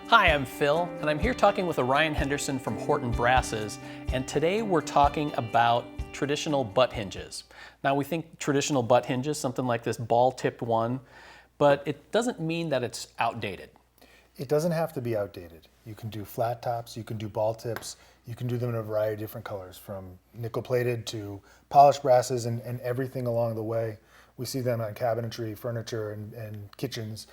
Hi, I'm Phil, and I'm here talking with Ryan Henderson from Horton Brasses, and today we're talking about traditional butt hinges. Now we think traditional butt hinges, something like this ball-tipped one, but it doesn't mean that it's outdated. It doesn't have to be outdated. You can do flat tops, you can do ball tips, you can do them in a variety of different colors, from nickel plated to polished brasses and everything along the way. We see them on cabinetry, furniture, and kitchens,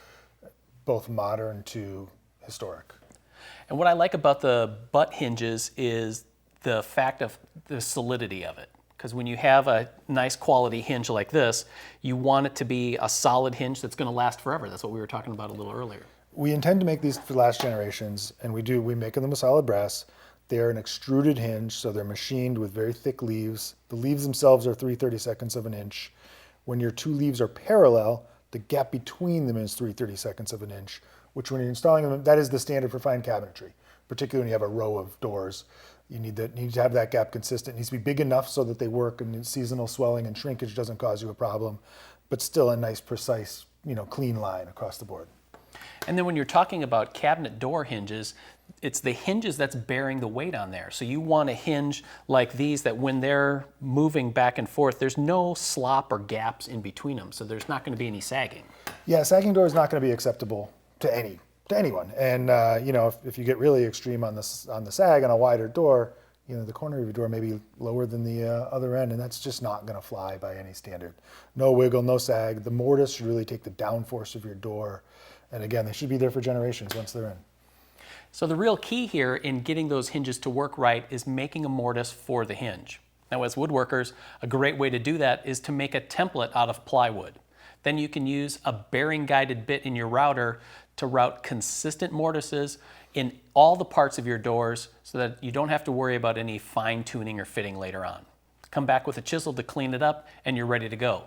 both modern to historic. And what I like about the butt hinges is the fact of the solidity of it. Because when you have a nice quality hinge like this, you want it to be a solid hinge that's going to last forever. That's what we were talking about a little earlier. We intend to make these for last generations, and we make them with solid brass. They are an extruded hinge, so they're machined with very thick leaves. The leaves themselves are 3/32 of an inch. When your two leaves are parallel, the gap between them is 3/32 of an inch, which when you're installing them, that is the standard for fine cabinetry, particularly when you have a row of doors. You need to have that gap consistent. It needs to be big enough so that they work and seasonal swelling and shrinkage doesn't cause you a problem, but still a nice, precise, clean line across the board. And then when you're talking about cabinet door hinges, it's the hinges that's bearing the weight on there. So you want a hinge like these that when they're moving back and forth, there's no slop or gaps in between them. So there's not going to be any sagging. Yeah, sagging door is not going to be acceptable to anyone. And if you get really extreme on the sag on a wider door, the corner of your door may be lower than the other end, and that's just not going to fly by any standard. No wiggle, no sag. The mortise should really take the downforce of your door. And again, they should be there for generations once they're in. So the real key here in getting those hinges to work right is making a mortise for the hinge. Now as woodworkers, a great way to do that is to make a template out of plywood. Then you can use a bearing guided bit in your router to route consistent mortises in all the parts of your doors so that you don't have to worry about any fine tuning or fitting later on. Come back with a chisel to clean it up and you're ready to go.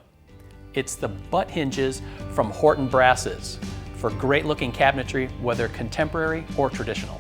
It's the butt hinges from Horton Brasses for great looking cabinetry, whether contemporary or traditional.